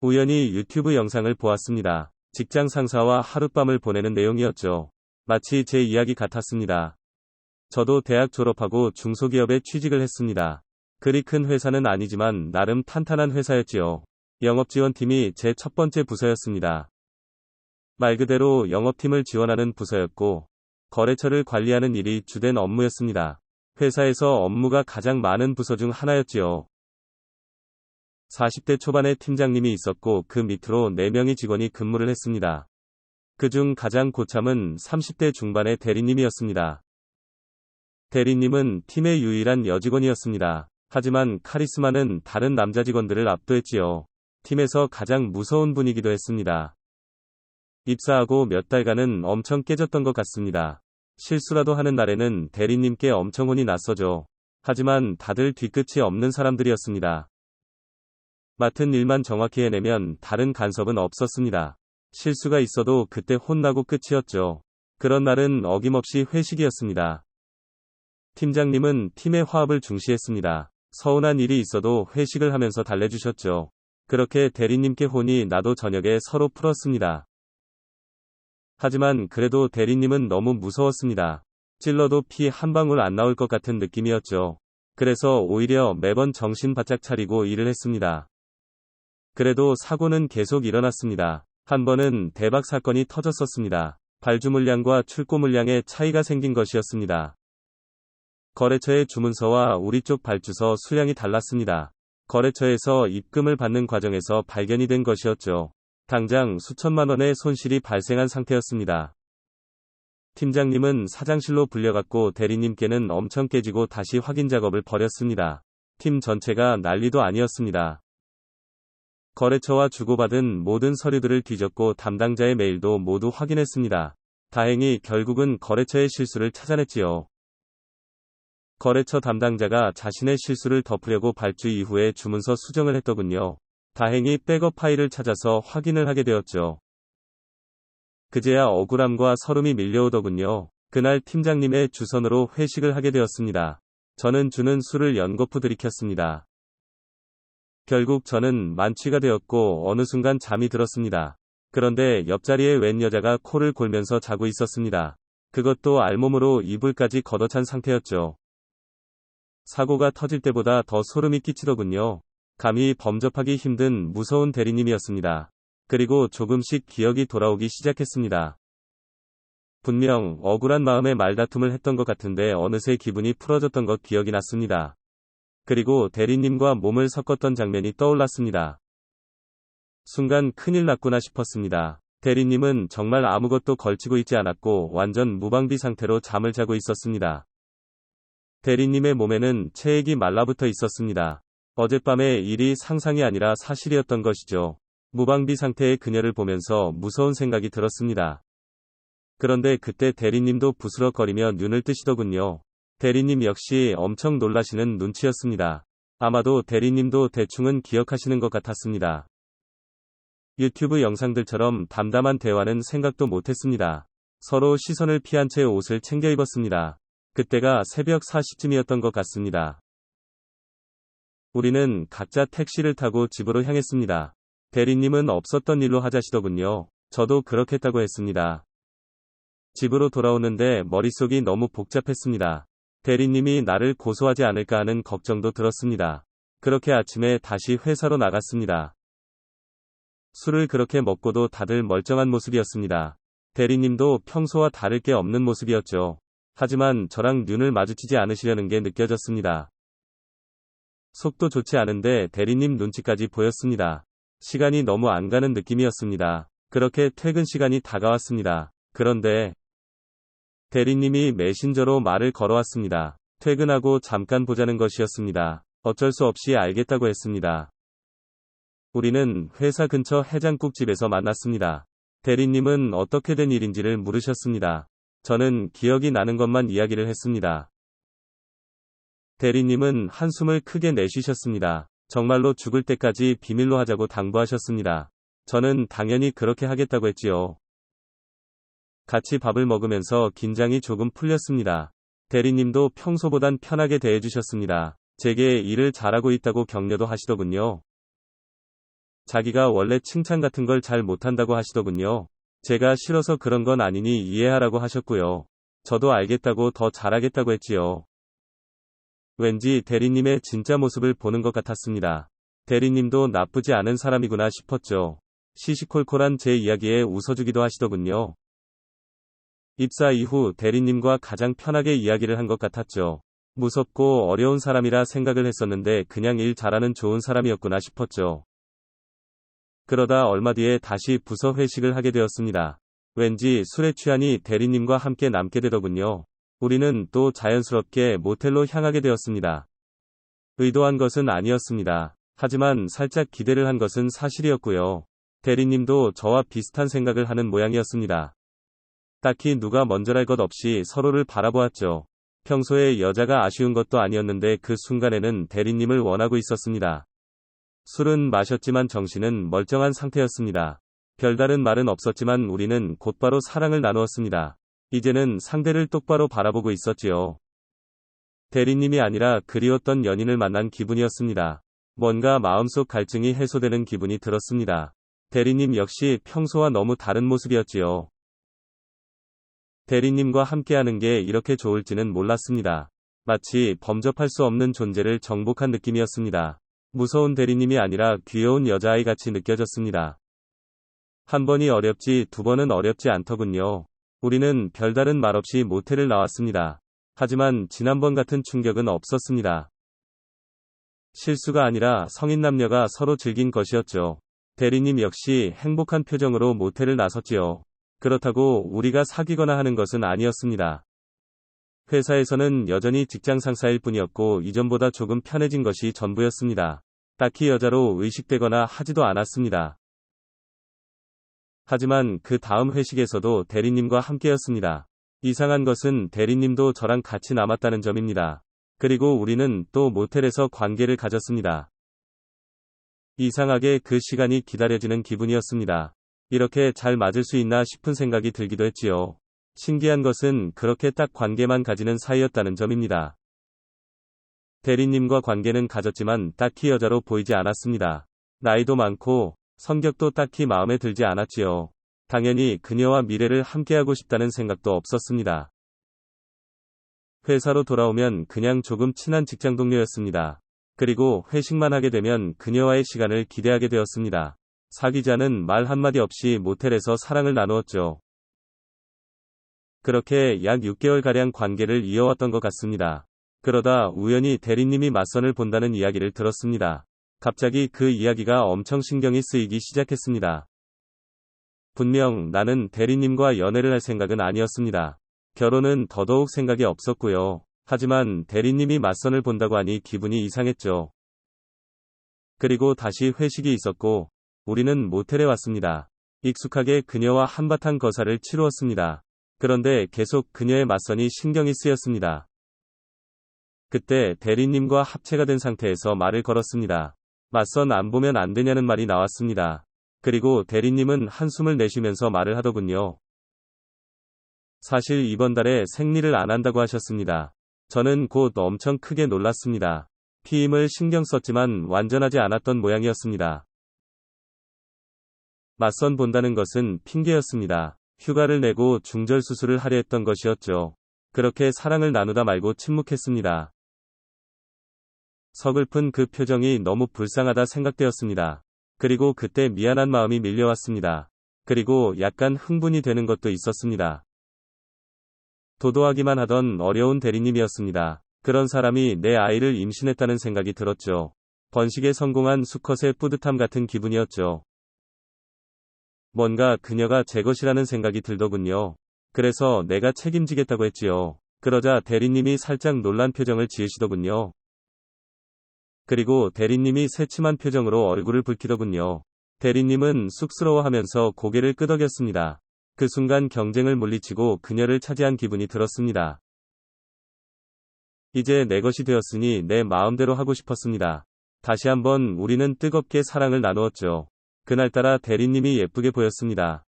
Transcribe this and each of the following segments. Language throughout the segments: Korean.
우연히 유튜브 영상을 보았습니다. 직장 상사와 하룻밤을 보내는 내용이었죠. 마치 제 이야기 같았습니다. 저도 대학 졸업하고 중소기업에 취직을 했습니다. 그리 큰 회사는 아니지만 나름 탄탄한 회사였지요. 영업지원팀이 제 첫 번째 부서였습니다. 말 그대로 영업팀을 지원하는 부서였고, 거래처를 관리하는 일이 주된 업무였습니다. 회사에서 업무가 가장 많은 부서 중 하나였지요. 40대 초반의 팀장님이 있었고 그 밑으로 4명의 직원이 근무를 했습니다. 그중 가장 고참은 30대 중반의 대리님이었습니다. 대리님은 팀의 유일한 여직원이었습니다. 하지만 카리스마는 다른 남자 직원들을 압도했지요. 팀에서 가장 무서운 분이기도 했습니다. 입사하고 몇 달간은 엄청 깨졌던 것 같습니다. 실수라도 하는 날에는 대리님께 엄청 혼이 났어죠. 하지만 다들 뒤끝이 없는 사람들이었습니다. 맡은 일만 정확히 해내면 다른 간섭은 없었습니다. 실수가 있어도 그때 혼나고 끝이었죠. 그런 날은 어김없이 회식이었습니다. 팀장님은 팀의 화합을 중시했습니다. 서운한 일이 있어도 회식을 하면서 달래주셨죠. 그렇게 대리님께 혼이 나도 저녁에 서로 풀었습니다. 하지만 그래도 대리님은 너무 무서웠습니다. 찔러도 피 한 방울 안 나올 것 같은 느낌이었죠. 그래서 오히려 매번 정신 바짝 차리고 일을 했습니다. 그래도 사고는 계속 일어났습니다. 한 번은 대박 사건이 터졌었습니다. 발주 물량과 출고 물량에 차이가 생긴 것이었습니다. 거래처의 주문서와 우리 쪽 발주서 수량이 달랐습니다. 거래처에서 입금을 받는 과정에서 발견이 된 것이었죠. 당장 수천만 원의 손실이 발생한 상태였습니다. 팀장님은 사장실로 불려갔고 대리님께는 엄청 깨지고 다시 확인 작업을 벌였습니다. 팀 전체가 난리도 아니었습니다. 거래처와 주고받은 모든 서류들을 뒤졌고 담당자의 메일도 모두 확인했습니다. 다행히 결국은 거래처의 실수를 찾아냈지요. 거래처 담당자가 자신의 실수를 덮으려고 발주 이후에 주문서 수정을 했더군요. 다행히 백업 파일을 찾아서 확인을 하게 되었죠. 그제야 억울함과 서름이 밀려오더군요. 그날 팀장님의 주선으로 회식을 하게 되었습니다. 저는 주는 술을 연거푸 들이켰습니다. 결국 저는 만취가 되었고 어느 순간 잠이 들었습니다. 그런데 옆자리에 웬 여자가 코를 골면서 자고 있었습니다. 그것도 알몸으로 이불까지 걷어찬 상태였죠. 사고가 터질 때보다 더 소름이 끼치더군요. 감히 범접하기 힘든 무서운 대리님이었습니다. 그리고 조금씩 기억이 돌아오기 시작했습니다. 분명 억울한 마음에 말다툼을 했던 것 같은데 어느새 기분이 풀어졌던 것 기억이 났습니다. 그리고 대리님과 몸을 섞었던 장면이 떠올랐습니다. 순간 큰일 났구나 싶었습니다. 대리님은 정말 아무것도 걸치고 있지 않았고 완전 무방비 상태로 잠을 자고 있었습니다. 대리님의 몸에는 체액이 말라붙어 있었습니다. 어젯밤의 일이 상상이 아니라 사실이었던 것이죠. 무방비 상태의 그녀를 보면서 무서운 생각이 들었습니다. 그런데 그때 대리님도 부스럭거리며 눈을 뜨시더군요. 대리님 역시 엄청 놀라시는 눈치였습니다. 아마도 대리님도 대충은 기억하시는 것 같았습니다. 유튜브 영상들처럼 담담한 대화는 생각도 못했습니다. 서로 시선을 피한 채 옷을 챙겨 입었습니다. 그때가 새벽 4시쯤이었던 것 같습니다. 우리는 각자 택시를 타고 집으로 향했습니다. 대리님은 없었던 일로 하자시더군요. 저도 그렇겠다고 했습니다. 집으로 돌아오는데 머릿속이 너무 복잡했습니다. 대리님이 나를 고소하지 않을까 하는 걱정도 들었습니다. 그렇게 아침에 다시 회사로 나갔습니다. 술을 그렇게 먹고도 다들 멀쩡한 모습이었습니다. 대리님도 평소와 다를 게 없는 모습이었죠. 하지만 저랑 눈을 마주치지 않으시려는 게 느껴졌습니다. 속도 좋지 않은데 대리님 눈치까지 보였습니다. 시간이 너무 안 가는 느낌이었습니다. 그렇게 퇴근 시간이 다가왔습니다. 그런데 대리님이 메신저로 말을 걸어왔습니다. 퇴근하고 잠깐 보자는 것이었습니다. 어쩔 수 없이 알겠다고 했습니다. 우리는 회사 근처 해장국집에서 만났습니다. 대리님은 어떻게 된 일인지를 물으셨습니다. 저는 기억이 나는 것만 이야기를 했습니다. 대리님은 한숨을 크게 내쉬셨습니다. 정말로 죽을 때까지 비밀로 하자고 당부하셨습니다. 저는 당연히 그렇게 하겠다고 했지요. 같이 밥을 먹으면서 긴장이 조금 풀렸습니다. 대리님도 평소보단 편하게 대해주셨습니다. 제게 일을 잘하고 있다고 격려도 하시더군요. 자기가 원래 칭찬 같은 걸 잘 못한다고 하시더군요. 제가 싫어서 그런 건 아니니 이해하라고 하셨고요. 저도 알겠다고 더 잘하겠다고 했지요. 왠지 대리님의 진짜 모습을 보는 것 같았습니다. 대리님도 나쁘지 않은 사람이구나 싶었죠. 시시콜콜한 제 이야기에 웃어주기도 하시더군요. 입사 이후 대리님과 가장 편하게 이야기를 한 것 같았죠. 무섭고 어려운 사람이라 생각을 했었는데 그냥 일 잘하는 좋은 사람이었구나 싶었죠. 그러다 얼마 뒤에 다시 부서 회식을 하게 되었습니다. 왠지 술에 취하니 대리님과 함께 남게 되더군요. 우리는 또 자연스럽게 모텔로 향하게 되었습니다. 의도한 것은 아니었습니다. 하지만 살짝 기대를 한 것은 사실이었고요. 대리님도 저와 비슷한 생각을 하는 모양이었습니다. 딱히 누가 먼저랄 것 없이 서로를 바라보았죠. 평소에 여자가 아쉬운 것도 아니었는데 그 순간에는 대리님을 원하고 있었습니다. 술은 마셨지만 정신은 멀쩡한 상태였습니다. 별다른 말은 없었지만 우리는 곧바로 사랑을 나누었습니다. 이제는 상대를 똑바로 바라보고 있었지요. 대리님이 아니라 그리웠던 연인을 만난 기분이었습니다. 뭔가 마음속 갈증이 해소되는 기분이 들었습니다. 대리님 역시 평소와 너무 다른 모습이었지요. 대리님과 함께하는 게 이렇게 좋을지는 몰랐습니다. 마치 범접할 수 없는 존재를 정복한 느낌이었습니다. 무서운 대리님이 아니라 귀여운 여자아이 같이 느껴졌습니다. 한 번이 어렵지 두 번은 어렵지 않더군요. 우리는 별다른 말 없이 모텔을 나왔습니다. 하지만 지난번 같은 충격은 없었습니다. 실수가 아니라 성인 남녀가 서로 즐긴 것이었죠. 대리님 역시 행복한 표정으로 모텔을 나섰지요. 그렇다고 우리가 사귀거나 하는 것은 아니었습니다. 회사에서는 여전히 직장 상사일 뿐이었고 이전보다 조금 편해진 것이 전부였습니다. 딱히 여자로 의식되거나 하지도 않았습니다. 하지만 그 다음 회식에서도 대리님과 함께였습니다. 이상한 것은 대리님도 저랑 같이 남았다는 점입니다. 그리고 우리는 또 모텔에서 관계를 가졌습니다. 이상하게 그 시간이 기다려지는 기분이었습니다. 이렇게 잘 맞을 수 있나 싶은 생각이 들기도 했지요. 신기한 것은 그렇게 딱 관계만 가지는 사이였다는 점입니다. 대리님과 관계는 가졌지만 딱히 여자로 보이지 않았습니다. 나이도 많고 성격도 딱히 마음에 들지 않았지요. 당연히 그녀와 미래를 함께하고 싶다는 생각도 없었습니다. 회사로 돌아오면 그냥 조금 친한 직장 동료였습니다. 그리고 회식만 하게 되면 그녀와의 시간을 기대하게 되었습니다. 사귀자는 말 한마디 없이 모텔에서 사랑을 나누었죠. 그렇게 약 6개월가량 관계를 이어왔던 것 같습니다. 그러다 우연히 대리님이 맞선을 본다는 이야기를 들었습니다. 갑자기 그 이야기가 엄청 신경이 쓰이기 시작했습니다. 분명 나는 대리님과 연애를 할 생각은 아니었습니다. 결혼은 더더욱 생각이 없었고요. 하지만 대리님이 맞선을 본다고 하니 기분이 이상했죠. 그리고 다시 회식이 있었고 우리는 모텔에 왔습니다. 익숙하게 그녀와 한바탕 거사를 치루었습니다. 그런데 계속 그녀의 맞선이 신경이 쓰였습니다. 그때 대리님과 합체가 된 상태에서 말을 걸었습니다. 맞선 안 보면 안 되냐는 말이 나왔습니다. 그리고 대리님은 한숨을 내쉬면서 말을 하더군요. 사실 이번 달에 생리를 안 한다고 하셨습니다. 저는 곧 엄청 크게 놀랐습니다. 피임을 신경 썼지만 완전하지 않았던 모양이었습니다. 맞선 본다는 것은 핑계였습니다. 휴가를 내고 중절 수술을 하려 했던 것이었죠. 그렇게 사랑을 나누다 말고 침묵했습니다. 서글픈 그 표정이 너무 불쌍하다 생각되었습니다. 그리고 그때 미안한 마음이 밀려왔습니다. 그리고 약간 흥분이 되는 것도 있었습니다. 도도하기만 하던 어려운 대리님이었습니다. 그런 사람이 내 아이를 임신했다는 생각이 들었죠. 번식에 성공한 수컷의 뿌듯함 같은 기분이었죠. 뭔가 그녀가 제 것이라는 생각이 들더군요. 그래서 내가 책임지겠다고 했지요. 그러자 대리님이 살짝 놀란 표정을 지으시더군요. 그리고 대리님이 새침한 표정으로 얼굴을 붉히더군요. 대리님은 쑥스러워하면서 고개를 끄덕였습니다. 그 순간 경쟁을 물리치고 그녀를 차지한 기분이 들었습니다. 이제 내 것이 되었으니 내 마음대로 하고 싶었습니다. 다시 한번 우리는 뜨겁게 사랑을 나누었죠. 그날따라 대리님이 예쁘게 보였습니다.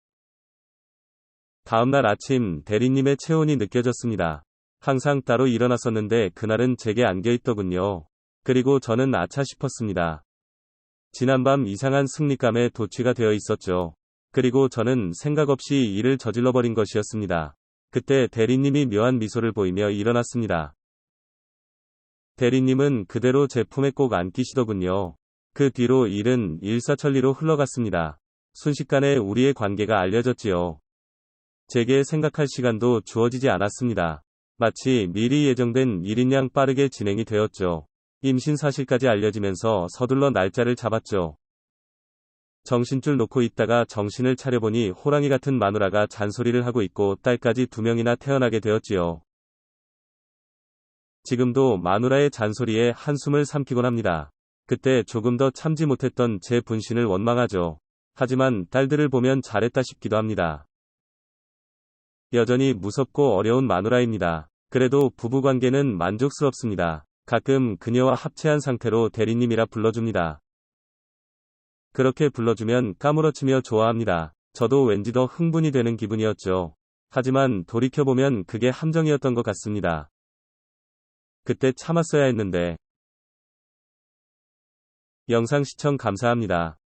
다음날 아침 대리님의 체온이 느껴졌습니다. 항상 따로 일어났었는데 그날은 제게 안겨있더군요. 그리고 저는 아차 싶었습니다. 지난밤 이상한 승리감에 도취가 되어 있었죠. 그리고 저는 생각 없이 일을 저질러버린 것이었습니다. 그때 대리님이 묘한 미소를 보이며 일어났습니다. 대리님은 그대로 제 품에 꼭 안기시더군요. 그 뒤로 일은 일사천리로 흘러갔습니다. 순식간에 우리의 관계가 알려졌지요. 제게 생각할 시간도 주어지지 않았습니다. 마치 미리 예정된 일인 양 빠르게 진행이 되었죠. 임신 사실까지 알려지면서 서둘러 날짜를 잡았죠. 정신줄 놓고 있다가 정신을 차려보니 호랑이 같은 마누라가 잔소리를 하고 있고 딸까지 2명이나 태어나게 되었지요. 지금도 마누라의 잔소리에 한숨을 삼키곤 합니다. 그때 조금 더 참지 못했던 제 분신을 원망하죠. 하지만 딸들을 보면 잘했다 싶기도 합니다. 여전히 무섭고 어려운 마누라입니다. 그래도 부부관계는 만족스럽습니다. 가끔 그녀와 합체한 상태로 대리님이라 불러줍니다. 그렇게 불러주면 까무러치며 좋아합니다. 저도 왠지 더 흥분이 되는 기분이었죠. 하지만 돌이켜보면 그게 함정이었던 것 같습니다. 그때 참았어야 했는데. 영상 시청 감사합니다.